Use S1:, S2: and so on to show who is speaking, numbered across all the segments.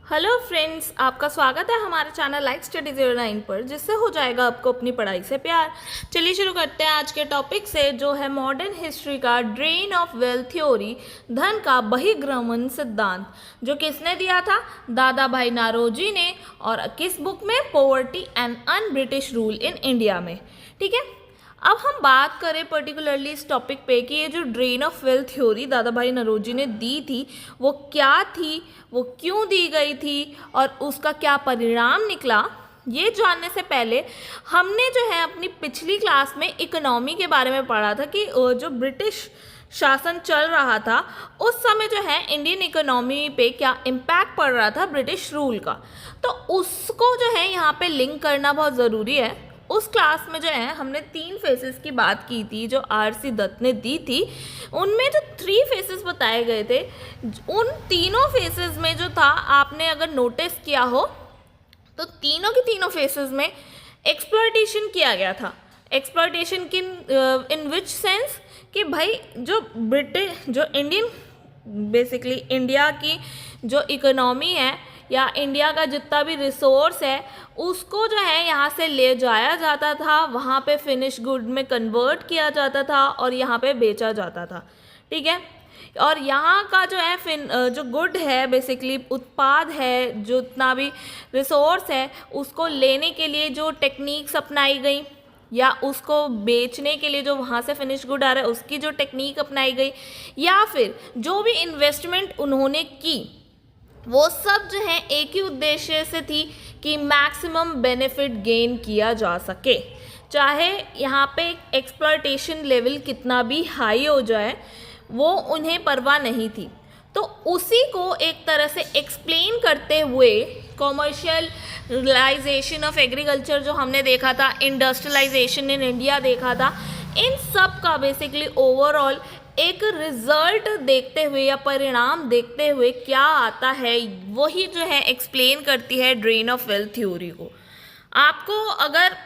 S1: Hello friends, आपका स्वागत है हमारे चैनल लाइक स्टडी 09 पर, जिससे हो जाएगा आपको अपनी पढ़ाई से प्यार। चलिए शुरू करते हैं आज के टॉपिक से, जो है मॉडर्न हिस्ट्री का ड्रेन ऑफ वेल्थ थ्योरी, धन का बहिर्गमन सिद्धांत। जो किसने दिया था? दादा भाई नौरोजी ने। और किस बुक में? Poverty and un British rule in India में। ठीक है, अब हम बात करें पर्टिकुलरली इस टॉपिक पे कि ये जो ड्रेन ऑफ वेल्थ थ्योरी दादा भाई नौरोजी ने दी थी वो क्या थी, वो क्यों दी गई थी और उसका क्या परिणाम निकला। ये जानने से पहले हमने जो है अपनी पिछली क्लास में इकोनॉमी के बारे में पढ़ा था कि जो ब्रिटिश शासन चल रहा था उस समय जो है इंडियन इकोनॉमी पे क्या इम्पैक्ट पड़ रहा था ब्रिटिश रूल का। तो उसको जो है यहाँ पे लिंक करना बहुत ज़रूरी है। उस क्लास में जो है हमने 3 फेसेस की बात की थी जो आर.सी. दत्त ने दी थी। उनमें जो 3 फेसेस बताए गए थे, उन तीनों फेसेस में जो था, आपने अगर नोटिस किया हो तो तीनों की तीनों फेसेस में एक्सप्लॉयटेशन किया गया था। एक्सप्लॉयटेशन की इन विच सेंस कि भाई जो इंडियन बेसिकली इंडिया की जो इकोनॉमी है या इंडिया का जितना भी रिसोर्स है उसको जो है यहाँ से ले जाया जाता था, वहाँ पे फिनिश गुड में कन्वर्ट किया जाता था और यहाँ पे बेचा जाता था। ठीक है, और यहाँ का जो है जो गुड है बेसिकली उत्पाद है, जो जितना भी रिसोर्स है उसको लेने के लिए जो टेक्निक्स अपनाई गई या उसको बेचने के लिए जो वहाँ से फिनिश गुड आ रहा है उसकी जो टेक्निक अपनाई गई, या फिर जो भी इन्वेस्टमेंट उन्होंने की, वो सब जो है एक ही उद्देश्य से थी कि मैक्सिमम बेनिफिट गेन किया जा सके। चाहे यहाँ पे एक्सप्लॉयटेशन लेवल कितना भी हाई हो जाए, वो उन्हें परवाह नहीं थी। तो उसी को एक तरह से एक्सप्लेन करते हुए कॉमर्शियलाइजेशन ऑफ एग्रीकल्चर जो हमने देखा था, इंडस्ट्रियलाइजेशन इन इंडिया देखा था, इन सब का बेसिकली ओवरऑल एक रिजल्ट देखते हुए या परिणाम देखते हुए क्या आता है, वही जो है एक्सप्लेन करती है ड्रेन ऑफ वेल्थ थ्योरी को। आपको अगर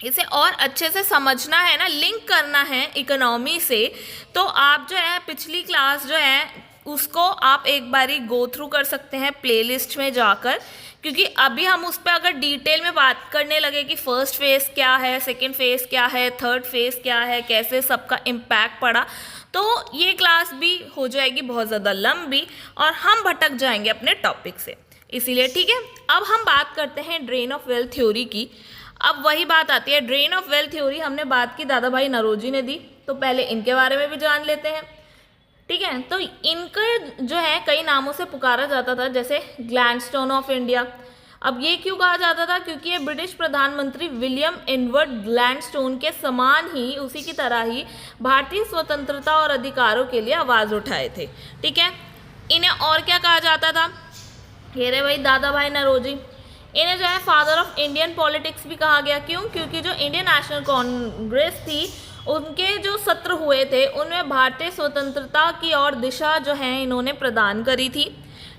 S1: इसे और अच्छे से समझना है ना, लिंक करना है इकोनॉमी से, तो आप जो है पिछली क्लास जो है उसको आप एक बारी गो थ्रू कर सकते हैं प्लेलिस्ट में जाकर, क्योंकि अभी हम उस पर अगर डिटेल में बात करने लगे कि फर्स्ट फेज़ क्या है, सेकंड फेज़ क्या है, थर्ड फेज़ क्या है, कैसे सबका इम्पैक्ट पड़ा, तो ये क्लास भी हो जाएगी बहुत ज़्यादा लंबी और हम भटक जाएंगे अपने टॉपिक से। इसीलिए ठीक है, अब हम बात करते हैं ड्रेन ऑफ वेल्थ थ्योरी की। अब वही बात आती है, ड्रेन ऑफ वेल्थ थ्योरी हमने बात की दादा भाई नौरोजी ने दी, तो पहले इनके बारे में भी जान लेते हैं। ठीक है, तो इनके जो है कई नामों से पुकारा जाता था, जैसे ग्लैडस्टोन ऑफ इंडिया। अब ये क्यों कहा जाता था? क्योंकि ये ब्रिटिश प्रधानमंत्री विलियम एडवर्ड ग्लैडस्टोन के समान ही, उसी की तरह ही भारतीय स्वतंत्रता और अधिकारों के लिए आवाज़ उठाए थे। ठीक है, इन्हें और क्या कहा जाता था? ये रहे भाई दादा भाई नौरोजी। इन्हें जो है फादर ऑफ इंडियन पॉलिटिक्स भी कहा गया। क्यों? क्योंकि जो इंडियन नेशनल कांग्रेस थी उनके जो सत्र हुए थे उनमें भारतीय स्वतंत्रता की और दिशा जो है इन्होंने प्रदान करी थी।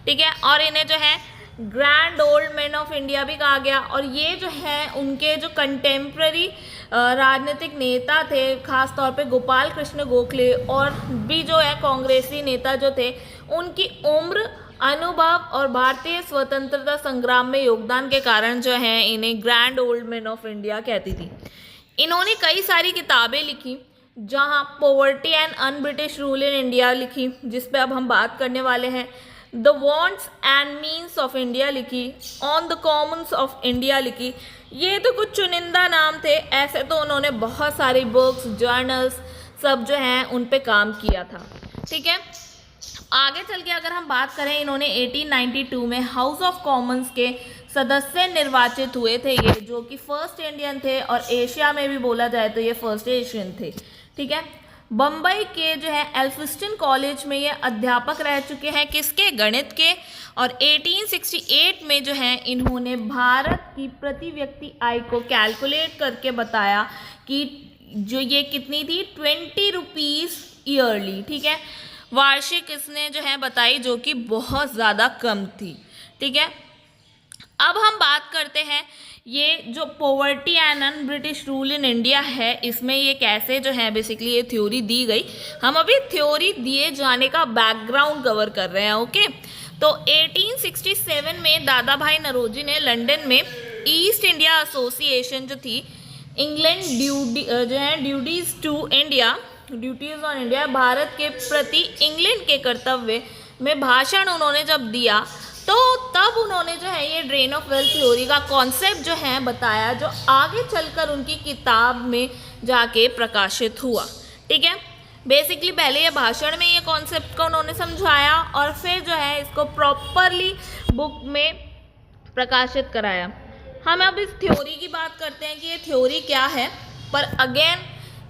S1: ठीक है, और इन्हें जो है grand old man of India भी कहा गया। और ये जो है उनके जो कंटेम्प्रेरी राजनीतिक नेता थे, खास तौर पे गोपाल कृष्ण गोखले और भी जो है कांग्रेसी नेता जो थे, उनकी उम्र, अनुभव और भारतीय स्वतंत्रता संग्राम में योगदान के कारण जो है इन्हें grand old man of India कहती थी। इन्होंने कई सारी किताबें लिखी, जहाँ poverty and un British rule in India लिखी, जिस पे अब हम बात करने वाले हैं। The wants and means of India लिखी, on the commons of India लिखी। ये तो कुछ चुनिंदा नाम थे, ऐसे तो उन्होंने बहुत सारी बुक्स, जर्नल्स सब जो हैं उन पे काम किया था। ठीक है, आगे चल के अगर हम बात करें, इन्होंने 1892 में हाउस ऑफ कॉमन्स के सदस्य निर्वाचित हुए थे, ये जो कि फर्स्ट इंडियन थे, और एशिया में भी बोला जाए तो ये फर्स्ट एशियन थे। ठीक है, बम्बई के जो है एल्फिस्टन कॉलेज में ये अध्यापक रह चुके हैं, किसके? गणित के। और 1868 में जो है इन्होंने भारत की प्रति व्यक्ति आय को कैलकुलेट करके बताया कि जो ये कितनी थी, 20 रुपीज़ ईयरली। ठीक है, वार्षिक इसने जो है बताई, जो कि बहुत ज़्यादा कम थी। ठीक है, अब हम बात करते हैं ये जो poverty and un British rule in India है, इसमें ये कैसे जो है बेसिकली ये थ्योरी दी गई। हम अभी थ्योरी दिए जाने का बैकग्राउंड कवर कर रहे हैं। ओके, तो 1867 में दादा भाई नौरोजी ने लंदन में ईस्ट इंडिया एसोसिएशन जो थी, England duties to India, duties on India, Bharat के प्रति इंग्लैंड के कर्तव्य में भाषण उन्होंने जब दिया, तो तब उन्होंने जो है ये ड्रेन ऑफ वेल्थ थ्योरी का कॉन्सेप्ट जो है बताया, जो आगे चलकर उनकी किताब में जाके प्रकाशित हुआ। ठीक है, बेसिकली पहले ये भाषण में ये कॉन्सेप्ट को उन्होंने समझाया और फिर जो है इसको प्रॉपरली बुक में प्रकाशित कराया। हम अब इस थ्योरी की बात करते हैं कि ये थ्योरी क्या है, पर अगेन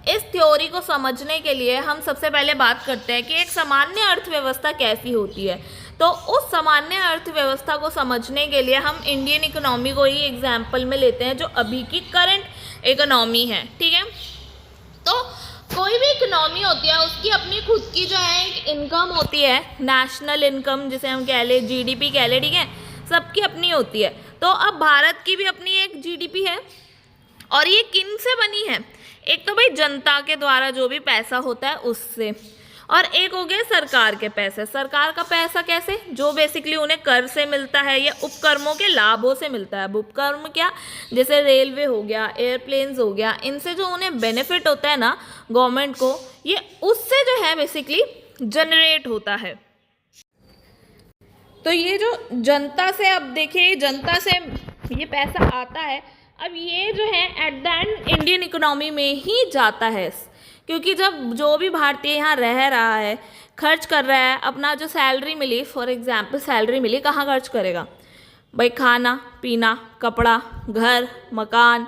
S1: इस थ्योरी को समझने के लिए हम सबसे पहले बात करते हैं कि एक सामान्य अर्थव्यवस्था कैसी होती है। तो उस सामान्य अर्थव्यवस्था को समझने के लिए हम इंडियन इकोनॉमी को ही एग्जाम्पल में लेते हैं, जो अभी की करंट इकोनॉमी है। ठीक है, तो कोई भी इकोनॉमी होती है उसकी अपनी खुद की जो है एक इनकम होती है, नेशनल इनकम जिसे हम कह ले, जीडीपी कह ले। ठीक है, सबकी अपनी होती है। तो अब भारत की भी अपनी एक जीडीपी है, और ये किन से बनी है? एक तो भाई जनता के द्वारा जो भी पैसा होता है उससे, और एक हो गया सरकार के पैसे। सरकार का पैसा कैसे? जो बेसिकली उन्हें कर से मिलता है या उपक्रमों के लाभों से मिलता है। अब उपक्रम क्या? जैसे रेलवे हो गया, एयरप्लेन्स हो गया, इनसे जो उन्हें बेनिफिट होता है ना गवर्नमेंट को, ये उससे जो है बेसिकली जनरेट होता है। तो ये जो जनता से, अब देखिए जनता से ये पैसा आता है, अब ये जो है at the end Indian economy में ही जाता है, क्योंकि जब जो भी भारतीय यहाँ रह रहा है, खर्च कर रहा है, अपना जो सैलरी मिली, फॉर एग्जांपल सैलरी मिली, कहाँ खर्च करेगा भाई? खाना पीना, कपड़ा, घर, मकान,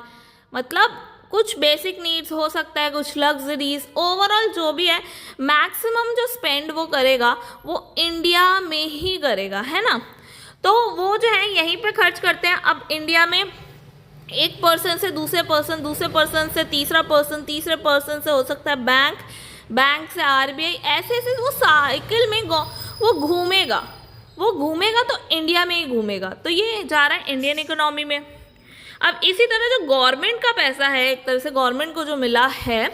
S1: मतलब कुछ बेसिक नीड्स हो सकता है, कुछ लग्जरीज, ओवरऑल जो भी है मैक्सिमम जो स्पेंड वो करेगा वो इंडिया में ही करेगा, है ना। तो वो जो है यहीं पे खर्च करते हैं। अब इंडिया में एक पर्सन से दूसरे पर्सन, दूसरे पर्सन से तीसरा पर्सन, तीसरे पर्सन से हो सकता है बैंक, बैंक से आरबीआई, ऐसे ऐसे वो साइकिल में वो घूमेगा तो इंडिया में ही घूमेगा। तो ये जा रहा है इंडियन इकोनॉमी में। अब इसी तरह जो गवर्नमेंट का पैसा है, एक तरह से गवर्नमेंट को जो मिला है,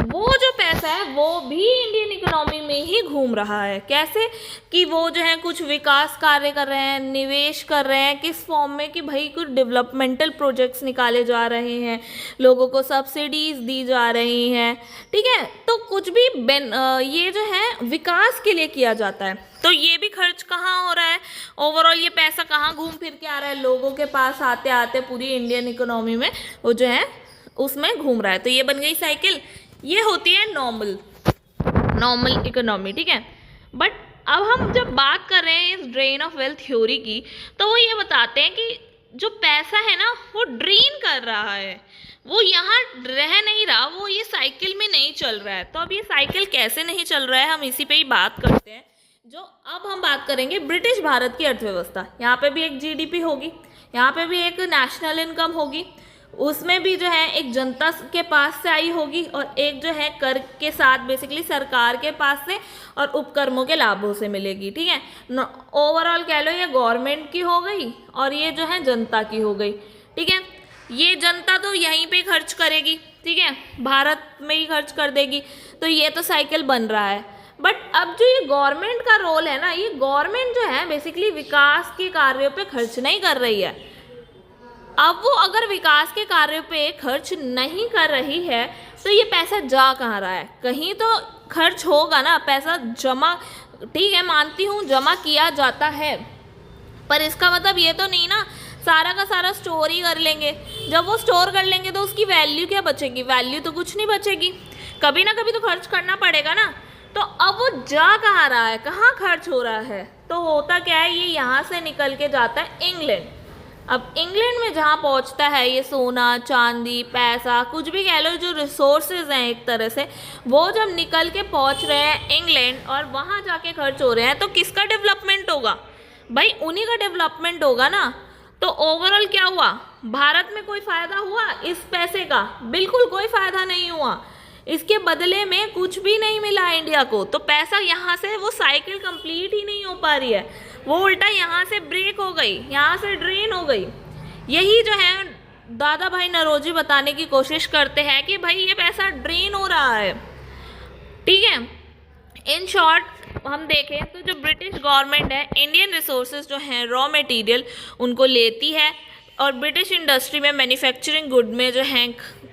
S1: वो जो पैसा है वो भी इंडियन इकोनॉमी में ही घूम रहा है। कैसे? कि वो जो है कुछ विकास कार्य कर रहे हैं, निवेश कर रहे हैं, किस फॉर्म में कि भाई कुछ डेवलपमेंटल प्रोजेक्ट्स निकाले जा रहे हैं, लोगों को सब्सिडीज दी जा रही हैं। ठीक है, तो कुछ भी ये जो है विकास के लिए किया जाता है। तो ये भी खर्च कहाँ हो रहा है? ओवरऑल ये पैसा कहाँ घूम फिर के आ रहा है? लोगों के पास आते आते पूरी इंडियन इकोनॉमी में वो जो है उसमें घूम रहा है। तो ये बन गई साइकिल। ये होती है नॉर्मल इकोनॉमी। ठीक है, बट अब हम जब बात कर रहे हैं इस ड्रेन ऑफ वेल्थ थ्योरी की, तो वो ये बताते हैं कि जो पैसा है ना वो ड्रेन कर रहा है, वो यहाँ रह नहीं रहा, वो ये साइकिल में नहीं चल रहा है। तो अब ये साइकिल कैसे नहीं चल रहा है, हम इसी पे ही बात करते हैं। जो अब हम बात करेंगे ब्रिटिश भारत की अर्थव्यवस्था। यहाँ पे भी एक जीडीपी होगी, यहाँ पे भी एक नेशनल इनकम होगी, उसमें भी जो है एक जनता के पास से आई होगी और एक जो है कर के साथ बेसिकली सरकार के पास से और उपक्रमों के लाभों से मिलेगी। ठीक है, ओवरऑल कह लो ये गवर्नमेंट की हो गई और ये जो है जनता की हो गई। ठीक है, ये जनता तो यहीं पे खर्च करेगी, ठीक है, भारत में ही खर्च कर देगी। तो ये तो साइकिल बन रहा है। बट अब जो ये गवर्नमेंट का रोल है ना, ये गवर्नमेंट जो है बेसिकली विकास के कार्यों पे खर्च नहीं कर रही है। अब वो अगर विकास के कार्यों पे खर्च नहीं कर रही है तो ये पैसा जा कहाँ रहा है? कहीं तो खर्च होगा ना, पैसा जमा, ठीक है मानती हूँ जमा किया जाता है, पर इसका मतलब ये तो नहीं ना सारा का सारा स्टोर ही कर लेंगे। जब वो स्टोर कर लेंगे तो उसकी वैल्यू क्या बचेगी? वैल्यू तो कुछ नहीं बचेगी, कभी ना कभी तो खर्च करना पड़ेगा ना। तो अब वो जा कहाँ रहा है, कहाँ खर्च हो रहा है? तो होता क्या है, ये यहाँ से निकल के जाता है इंग्लैंड। अब इंग्लैंड में जहाँ पहुँचता है ये सोना चांदी पैसा कुछ भी कह लो, जो रिसोर्सेज हैं एक तरह से, वो जब निकल के पहुँच रहे हैं इंग्लैंड और वहाँ जाके खर्च हो रहे हैं, तो किसका डेवलपमेंट होगा? भाई उन्हीं का डेवलपमेंट होगा ना। तो ओवरऑल क्या हुआ? भारत में कोई फ़ायदा हुआ इस पैसे का? बिल्कुल कोई फ़ायदा नहीं हुआ। इसके बदले में कुछ भी नहीं मिला इंडिया को। तो पैसा यहाँ से, वो साइकिल कंप्लीट ही नहीं हो पा रही है, वो उल्टा यहाँ से ब्रेक हो गई, यहाँ से ड्रेन हो गई। यही जो है दादा भाई नौरोजी बताने की कोशिश करते हैं कि भाई ये पैसा ड्रेन हो रहा है। ठीक है, इन शॉर्ट हम देखें तो जो ब्रिटिश गवर्नमेंट है इंडियन रिसोर्सेज जो हैं रॉ मटेरियल उनको लेती है और ब्रिटिश इंडस्ट्री में मैन्युफैक्चरिंग गुड में जो है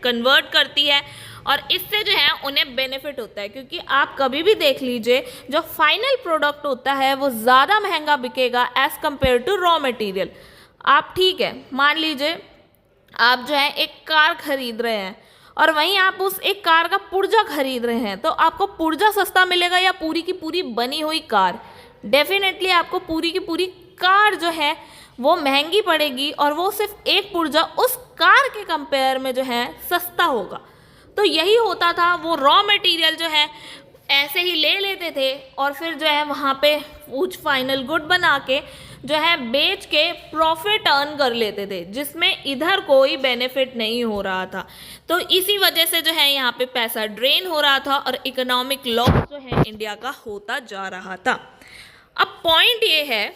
S1: कन्वर्ट करती है और इससे जो है उन्हें बेनिफिट होता है, क्योंकि आप कभी भी देख लीजिए जो फाइनल प्रोडक्ट होता है वो ज़्यादा महंगा बिकेगा as compare to raw material. आप ठीक है मान लीजिए आप जो है एक कार खरीद रहे हैं और वहीं आप उस एक कार का पुर्जा खरीद रहे हैं, तो आपको पुर्जा सस्ता मिलेगा या पूरी की पूरी बनी हुई कार? डेफिनेटली आपको पूरी की पूरी कार जो है वो महंगी पड़ेगी और वो सिर्फ एक पुर्जा उस कार के कंपेयर में जो है सस्ता होगा। तो यही होता था, वो रॉ मटेरियल जो है ऐसे ही ले लेते थे और फिर जो है वहाँ पे कुछ फाइनल गुड बना के जो है बेच के प्रॉफिट अर्न कर लेते थे, जिसमें इधर कोई बेनिफिट नहीं हो रहा था। तो इसी वजह से जो है यहाँ पे पैसा ड्रेन हो रहा था और इकोनॉमिक लॉस जो है इंडिया का होता जा रहा था। अब पॉइंट ये है,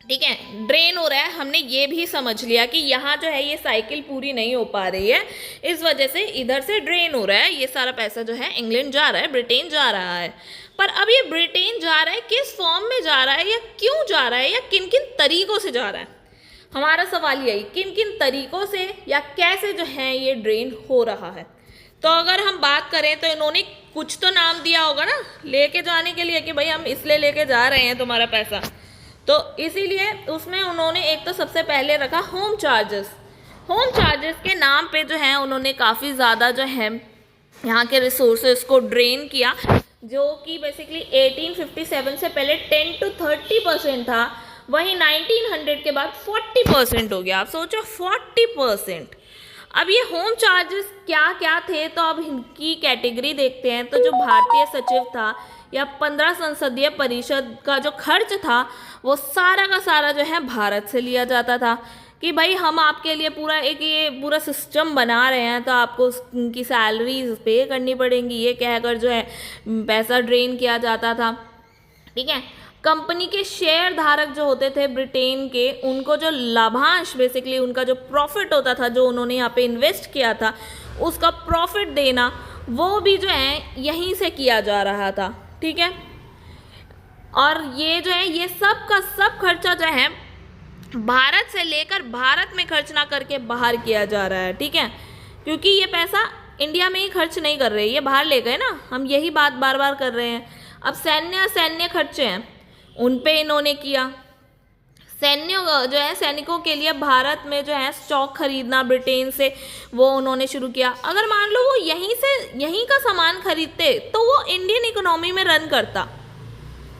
S1: ठीक है, ड्रेन हो रहा है, हमने ये भी समझ लिया कि यहाँ जो है ये साइकिल पूरी नहीं हो पा रही है, इस वजह से इधर से ड्रेन हो रहा है, ये सारा पैसा जो है इंग्लैंड जा रहा है, ब्रिटेन जा रहा है। पर अब ये ब्रिटेन जा रहा है किस फॉर्म में जा रहा है या क्यों जा रहा है या किन किन तरीक़ों से जा रहा है? हमारा सवाल यही, किन किन तरीक़ों से या कैसे जो है ये ड्रेन हो रहा है। तो अगर हम बात करें तो इन्होंने कुछ तो नाम दिया होगा ना लेके जाने के लिए कि भाई हम इसलिए लेके जा रहे हैं तुम्हारा पैसा, तो इसीलिए उसमें उन्होंने एक तो सबसे पहले रखा होम चार्जेस। होम चार्जेस के नाम पे जो है उन्होंने काफ़ी ज़्यादा जो है यहाँ के रिसोर्सेज को ड्रेन किया, जो कि बेसिकली 1857 से पहले 10 to 30% था, वहीं 1900 के बाद 40% हो गया। आप सोचो 40%। अब ये होम चार्जेस क्या क्या थे, तो अब इनकी कैटेगरी देखते हैं। तो जो भारतीय सचिव था या 15 संसदीय परिषद का जो खर्च था वो सारा का सारा जो है भारत से लिया जाता था कि भाई हम आपके लिए पूरा एक ये पूरा सिस्टम बना रहे हैं, तो आपको उनकी सैलरीज पे करनी पड़ेंगी, ये कहकर जो है पैसा ड्रेन किया जाता था। ठीक है, कंपनी के शेयर धारक जो होते थे ब्रिटेन के, उनको जो लाभांश बेसिकली उनका जो प्रॉफिट होता था जो उन्होंने यहाँ पे इन्वेस्ट किया था उसका प्रॉफिट देना वो भी जो है यहीं से किया जा रहा था। ठीक है, और ये जो है ये सब का सब खर्चा जो है भारत से लेकर भारत में खर्च ना करके बाहर किया जा रहा है। ठीक है, क्योंकि ये पैसा इंडिया में ही खर्च नहीं कर रहे, ये बाहर ले गए ना, हम यही बात बार बार कर रहे हैं। अब सैन्य खर्चे हैं उन पे इन्होंने किया। सैन्य जो है सैनिकों के लिए भारत में जो है स्टॉक खरीदना ब्रिटेन से वो उन्होंने शुरू किया। अगर मान लो वो यहीं का सामान खरीदते तो वो इंडियन इकोनॉमी में रन करता।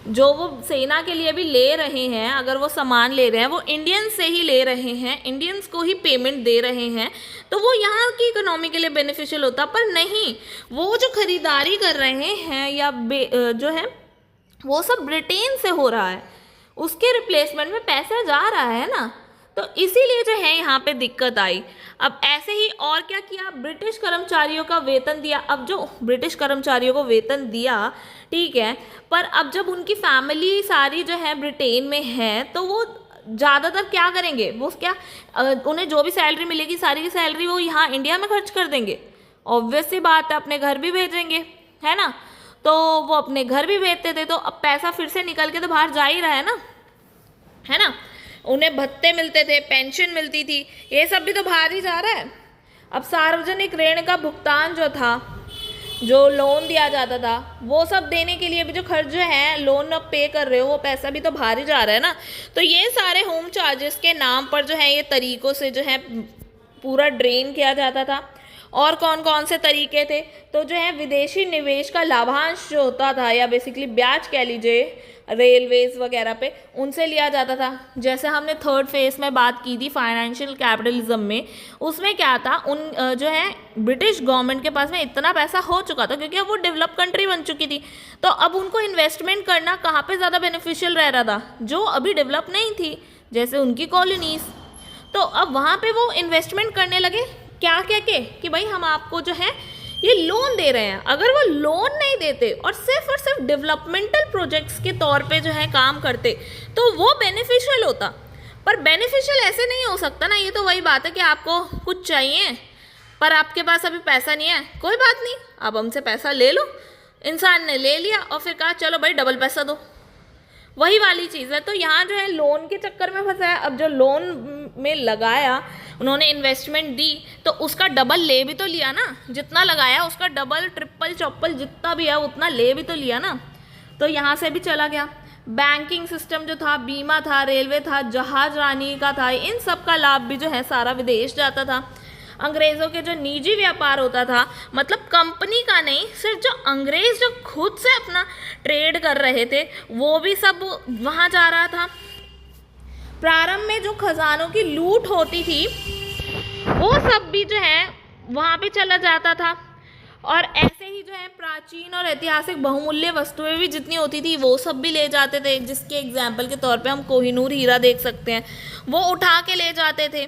S1: जो वो सेना के लिए भी ले रहे हैं, अगर वो सामान ले रहे हैं वो इंडियंस से ही ले रहे हैं, इंडियंस को ही पेमेंट दे रहे हैं, तो वो यहाँ की इकोनॉमी के लिए बेनिफिशियल होता। पर नहीं, वो जो खरीदारी कर रहे हैं या जो है वो सब ब्रिटेन से हो रहा है, उसके रिप्लेसमेंट में पैसा जा रहा है ना, तो इसीलिए जो है यहाँ पे दिक्कत आई। अब ऐसे ही और क्या किया, ब्रिटिश कर्मचारियों का वेतन दिया। अब जो ब्रिटिश कर्मचारियों को वेतन दिया ठीक है, पर अब जब उनकी फैमिली सारी जो है ब्रिटेन में है तो वो ज़्यादातर क्या करेंगे, वो क्या उन्हें जो भी सैलरी मिलेगी सारी की सैलरी वो यहाँ इंडिया में खर्च कर देंगे। ऑब्वियस सी बात है, अपने घर भी भेजेंगे, है ना, तो वो अपने घर भी भेजते थे, तो अब पैसा फिर से निकल के तो बाहर जा ही रहा है ना। उन्हें भत्ते मिलते थे, पेंशन मिलती थी, ये सब भी तो बाहर ही जा रहा है। अब सार्वजनिक ऋण का भुगतान जो था, जो लोन दिया जाता था, वो सब देने के लिए भी जो खर्च जो है लोन अब पे कर रहे हो वो पैसा भी तो बाहर ही जा रहा है ना। तो ये सारे होम चार्जेस के नाम पर जो है ये तरीक़ों से जो है पूरा ड्रेन किया जाता था। और कौन कौन से तरीके थे, तो जो है विदेशी निवेश का लाभांश जो होता था या बेसिकली ब्याज कह लीजिए रेलवेज वगैरह पे, उनसे लिया जाता था। जैसे हमने थर्ड फेज में बात की थी फाइनेंशियल कैपिटलिज्म में, उसमें क्या था, उन जो है ब्रिटिश गवर्नमेंट के पास में इतना पैसा हो चुका था क्योंकि अब वो डेवलप कंट्री बन चुकी थी, तो अब उनको इन्वेस्टमेंट करना कहाँ पे ज़्यादा बेनिफिशियल रह रहा था, जो अभी डेवलप नहीं थी, जैसे उनकी कॉलोनीज। तो अब वहाँ पे वो इन्वेस्टमेंट करने लगे, क्या कह के कि भाई हम आपको जो है ये लोन दे रहे हैं। अगर वो लोन नहीं देते और सिर्फ डेवलपमेंटल प्रोजेक्ट्स के तौर पे जो है काम करते तो वो बेनिफिशियल होता। पर बेनिफिशियल ऐसे नहीं हो सकता ना, ये तो वही बात है कि आपको कुछ चाहिए पर आपके पास अभी पैसा नहीं है, कोई बात नहीं, आप हमसे पैसा ले लो, इंसान ने ले लिया और फिर कहा चलो भाई डबल पैसा दो, वही वाली चीज़ है। तो यहाँ जो है लोन के चक्कर में फंसा है। अब जो लोन में लगाया उन्होंने, इन्वेस्टमेंट दी, तो उसका डबल ले भी तो लिया ना, जितना लगाया उसका डबल ट्रिपल चौपल जितना भी है उतना ले भी तो लिया ना। तो यहाँ से भी चला गया। बैंकिंग सिस्टम जो था, बीमा था, रेलवे था, जहाज रानी का था, इन सब का लाभ भी जो है सारा विदेश जाता था। अंग्रेज़ों के जो निजी व्यापार होता था, मतलब कंपनी का नहीं, सिर्फ जो अंग्रेज़ जो खुद से अपना ट्रेड कर रहे थे वो भी सब वहाँ जा रहा था। प्रारंभ में जो खजानों की लूट होती थी वो सब भी जो है वहाँ पे चला जाता था। और ऐसे ही जो है प्राचीन और ऐतिहासिक बहुमूल्य वस्तुएं भी जितनी होती थी वो सब भी ले जाते थे। जिसके एग्जाम्पल के तौर पे हम कोहिनूर हीरा देख सकते हैं, वो उठा के ले जाते थे।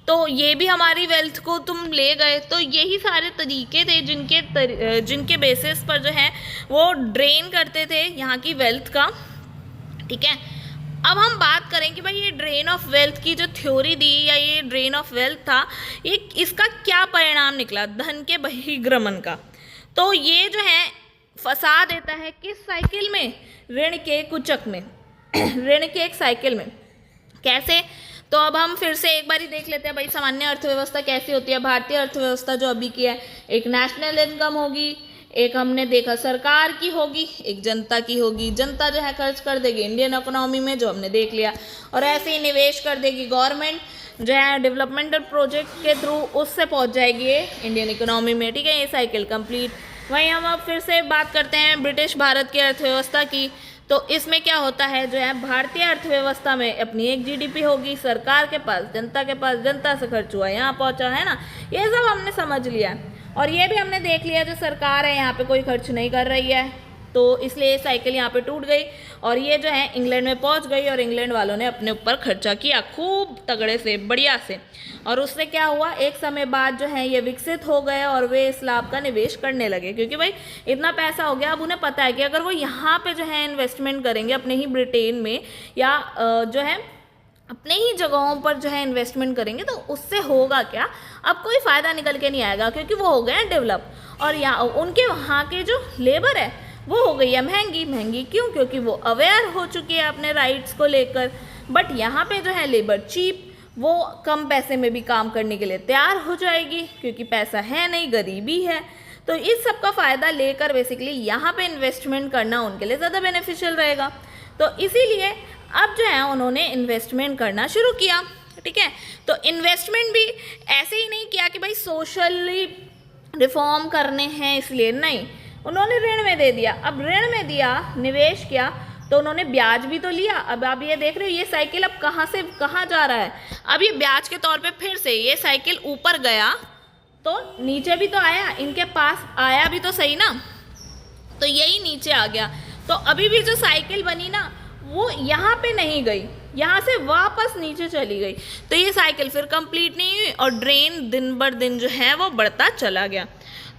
S1: तो ये भी हमारी वेल्थ को तुम ले गए। तो यही सारे तरीके थे जिनके बेसिस पर जो है वो ड्रेन करते थे यहाँ की वेल्थ का। ठीक है, अब हम बात करें कि भाई ये ड्रेन ऑफ वेल्थ की जो थ्योरी दी या ये ड्रेन ऑफ वेल्थ था, ये इसका क्या परिणाम निकला धन के बहिर्गमन का। तो ये जो है फंसा देता है किस साइकिल में, ऋण के कुचक में ऋण के एक साइकिल में। कैसे, तो अब हम फिर से एक बार ही देख लेते हैं भाई सामान्य अर्थव्यवस्था कैसी होती है। भारतीय अर्थव्यवस्था जो अभी की है, एक नेशनल इनकम होगी, एक हमने देखा सरकार की होगी, एक जनता की होगी। जनता जो है खर्च कर देगी इंडियन इकोनॉमी में, जो हमने देख लिया, और ऐसे ही निवेश कर देगी गवर्नमेंट जो है डेवलपमेंटल प्रोजेक्ट के थ्रू, उससे पहुंच जाएगी ये इंडियन इकोनॉमी में। ठीक है, ये साइकिल कंप्लीट। वहीं हम अब फिर से बात करते हैं ब्रिटिश भारत की अर्थव्यवस्था की। तो इसमें क्या होता है, जो है भारतीय अर्थव्यवस्था में अपनी एक जीडीपी होगी, सरकार के पास, जनता के पास, जनता से खर्च हुआ यहाँ पहुँचा, है ना। ये सब हमने समझ लिया। और ये भी हमने देख लिया जो सरकार है यहाँ पे कोई खर्च नहीं कर रही है, तो इसलिए साइकिल यहाँ पे टूट गई और ये जो है इंग्लैंड में पहुँच गई और इंग्लैंड वालों ने अपने ऊपर खर्चा किया खूब तगड़े से, बढ़िया से। और उससे क्या हुआ, एक समय बाद जो है ये विकसित हो गए और वे इस लाभ का निवेश करने लगे, क्योंकि भाई इतना पैसा हो गया। अब उन्हें पता है कि अगर वो यहाँ पे जो है इन्वेस्टमेंट करेंगे अपने ही ब्रिटेन में या जो है अपने ही जगहों पर जो है इन्वेस्टमेंट करेंगे, तो उससे होगा क्या, अब कोई फ़ायदा निकल के नहीं आएगा, क्योंकि वो हो गए हैं डेवलप। और यहाँ उनके वहाँ के जो लेबर है वो हो गई है महंगी। क्यों, क्योंकि वो अवेयर हो चुकी है अपने राइट्स को लेकर। बट यहाँ पे जो है लेबर चीप, वो कम पैसे में भी काम करने के लिए तैयार हो जाएगी, क्योंकि पैसा है नहीं, गरीबी है। तो इस सब का फ़ायदा लेकर बेसिकली यहाँ पे इन्वेस्टमेंट करना उनके लिए ज़्यादा बेनिफिशियल रहेगा। तो इसीलिए अब जो है उन्होंने इन्वेस्टमेंट करना शुरू किया। ठीक है, तो इन्वेस्टमेंट भी ऐसे ही नहीं किया कि भाई सोशली रिफॉर्म करने हैं इसलिए, नहीं, उन्होंने ऋण में दे दिया। अब ऋण में दिया, निवेश किया, तो उन्होंने ब्याज भी तो लिया। अब आप ये देख रहे हो ये साइकिल अब कहाँ से कहाँ जा रहा है। अब ये ब्याज के तौर पे फिर से ये साइकिल ऊपर गया तो नीचे भी तो आया, इनके पास आया भी तो सही ना, तो यही नीचे आ गया। तो अभी भी जो साइकिल बनी ना वो यहाँ पे नहीं गई, यहाँ से वापस नीचे चली गई। तो ये साइकिल फिर कंप्लीट नहीं हुई और ड्रेन दिन बर दिन जो है वो बढ़ता चला गया।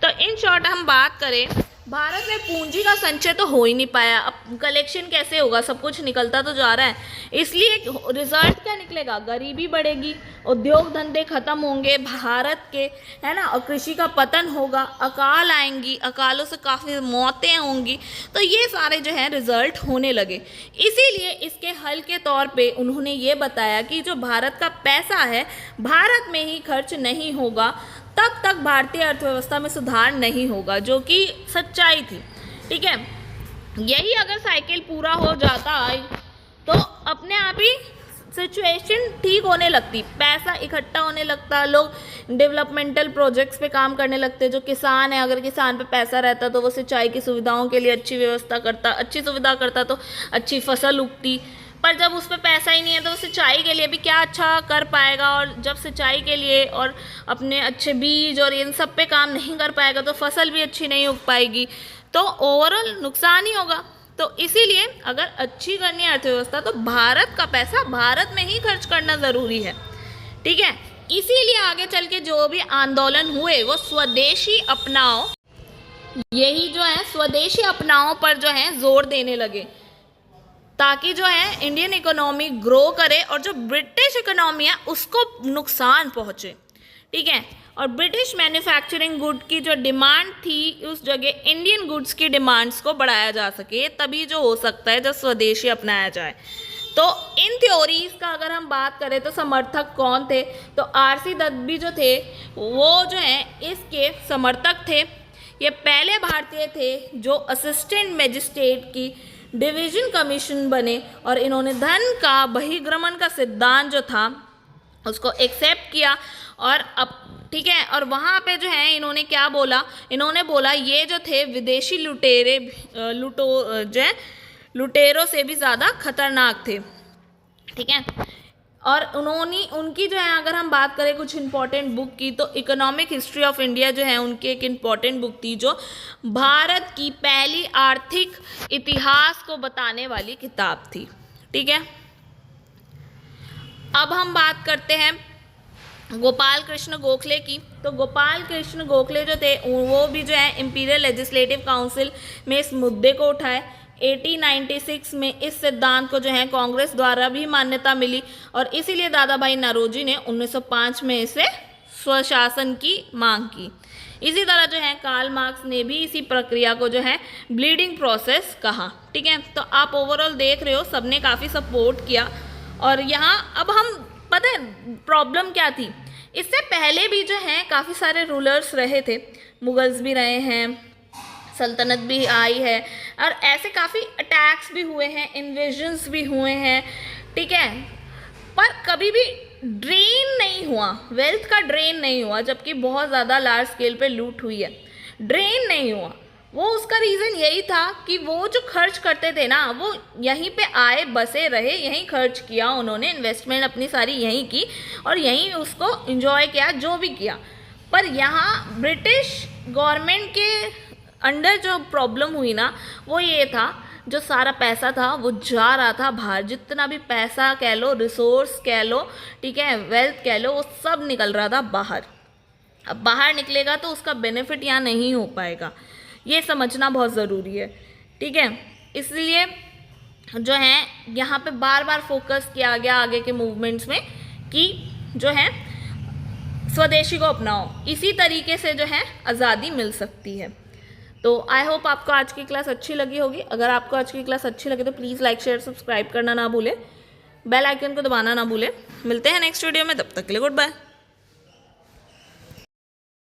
S1: तो इन शॉर्ट हम बात करें, भारत में पूंजी का संचय तो हो ही नहीं पाया। अब कलेक्शन कैसे होगा, सब कुछ निकलता तो जा रहा है, इसलिए रिजल्ट क्या निकलेगा, गरीबी बढ़ेगी, उद्योग धंधे खत्म होंगे भारत के, है ना, और कृषि का पतन होगा, अकाल आएंगी, अकालों से काफ़ी मौतें होंगी। तो ये सारे जो है रिजल्ट होने लगे। इसीलिए इसके हल के तौर पे उन्होंने ये बताया कि जो भारत का पैसा है भारत में ही खर्च नहीं होगा, तब तक भारतीय अर्थव्यवस्था में सुधार नहीं होगा, जो कि सच्चाई थी। ठीक है, यही अगर साइकिल पूरा हो जाता तो अपने आप ही सिचुएशन ठीक होने लगती, पैसा इकट्ठा होने लगता, लोग डेवलपमेंटल प्रोजेक्ट्स पे काम करने लगते। जो किसान है, अगर किसान पे पैसा रहता तो वो सिंचाई की सुविधाओं के लिए अच्छी व्यवस्था करता, अच्छी सुविधा करता तो अच्छी फसल उगती। पर जब उस पर पैसा ही नहीं है तो सिंचाई के लिए भी क्या अच्छा कर पाएगा, और जब सिंचाई के लिए और अपने अच्छे बीज और इन सब पे काम नहीं कर पाएगा तो फसल भी अच्छी नहीं उग पाएगी, तो ओवरऑल नुकसान ही होगा। तो इसीलिए अगर अच्छी करनी है अर्थव्यवस्था तो भारत का पैसा भारत में ही खर्च करना ज़रूरी है। ठीक है, इसीलिए आगे चल के जो भी आंदोलन हुए वो स्वदेशी अपनाओ, यही जो है स्वदेशी अपनाओ पर जो है जोर देने लगे, ताकि जो है इंडियन इकोनॉमी ग्रो करे और जो ब्रिटिश इकोनॉमी है उसको नुकसान पहुँचे। ठीक है। और ब्रिटिश मैन्युफैक्चरिंग गुड की जो डिमांड थी उस जगह इंडियन गुड्स की डिमांड्स को बढ़ाया जा सके, तभी जो हो सकता है जब स्वदेशी अपनाया जाए। तो इन थ्योरीज का अगर हम बात करें तो समर्थक कौन थे, तो आरसी दत्त भी जो थे वो जो है इसके समर्थक थे। ये पहले भारतीय थे जो असिस्टेंट मजिस्ट्रेट की डिवीजन कमीशन बने और इन्होंने धन का बहिर्गमन का सिद्धांत जो था उसको एक्सेप्ट किया। और अब ठीक है, और वहाँ पे जो है इन्होंने क्या बोला, इन्होंने बोला ये जो थे विदेशी लुटेरों से भी ज़्यादा खतरनाक थे, ठीक है। और उनकी जो है अगर हम बात करें कुछ इंपॉर्टेंट बुक की, तो इकोनॉमिक हिस्ट्री ऑफ इंडिया जो है उनकी एक इम्पॉर्टेंट बुक थी जो भारत की पहली आर्थिक इतिहास को बताने वाली किताब थी, ठीक है। अब हम बात करते हैं गोपाल कृष्ण गोखले की। तो गोपाल कृष्ण गोखले जो थे वो भी जो है इंपीरियल लेजिस्लेटिव काउंसिल में इस मुद्दे को उठाए। 1896 में इस सिद्धांत को जो है कांग्रेस द्वारा भी मान्यता मिली और इसीलिए दादा भाई नौरोजी ने 1905 में इसे स्वशासन की मांग की। इसी तरह जो है कार्ल मार्क्स ने भी इसी प्रक्रिया को जो है ब्लीडिंग प्रोसेस कहा, ठीक है। तो आप ओवरऑल देख रहे हो सबने काफ़ी सपोर्ट किया। और यहाँ अब हम पता है प्रॉब्लम क्या थी, इससे पहले भी जो है काफ़ी सारे रूलर्स रहे थे, मुगल्स भी रहे हैं, सल्तनत भी आई है और ऐसे काफ़ी अटैक्स भी हुए हैं, इन्वेजन्स भी हुए हैं, ठीक है। पर कभी भी ड्रेन नहीं हुआ, वेल्थ का ड्रेन नहीं हुआ, जबकि बहुत ज़्यादा लार्ज स्केल पे लूट हुई है, ड्रेन नहीं हुआ। वो उसका रीज़न यही था कि वो जो खर्च करते थे ना वो यहीं पे आए बसे रहे, यहीं खर्च किया उन्होंने, इन्वेस्टमेंट अपनी सारी यहीं की और यहीं उसको एंजॉय किया जो भी किया। पर यहाँ ब्रिटिश गवर्नमेंट के अंडर जो प्रॉब्लम हुई ना वो ये था, जो सारा पैसा था वो जा रहा था बाहर, जितना भी पैसा कह लो, रिसोर्स कह लो, ठीक है, वेल्थ कह लो, वो सब निकल रहा था बाहर। अब बाहर निकलेगा तो उसका बेनिफिट यहाँ नहीं हो पाएगा, ये समझना बहुत ज़रूरी है, ठीक है। इसलिए जो है यहाँ पे बार बार फोकस किया गया आगे के मूवमेंट्स में कि जो है स्वदेशी को अपनाओ, इसी तरीके से जो है आज़ादी मिल सकती है। तो आई होप आपको आज की क्लास अच्छी लगी होगी। अगर आपको आज की क्लास अच्छी लगे तो प्लीज़ लाइक शेयर सब्सक्राइब करना ना भूलें, बेल आइकन को दबाना ना भूलें। मिलते हैं नेक्स्ट वीडियो में, तब तक के लिए गुड बाय।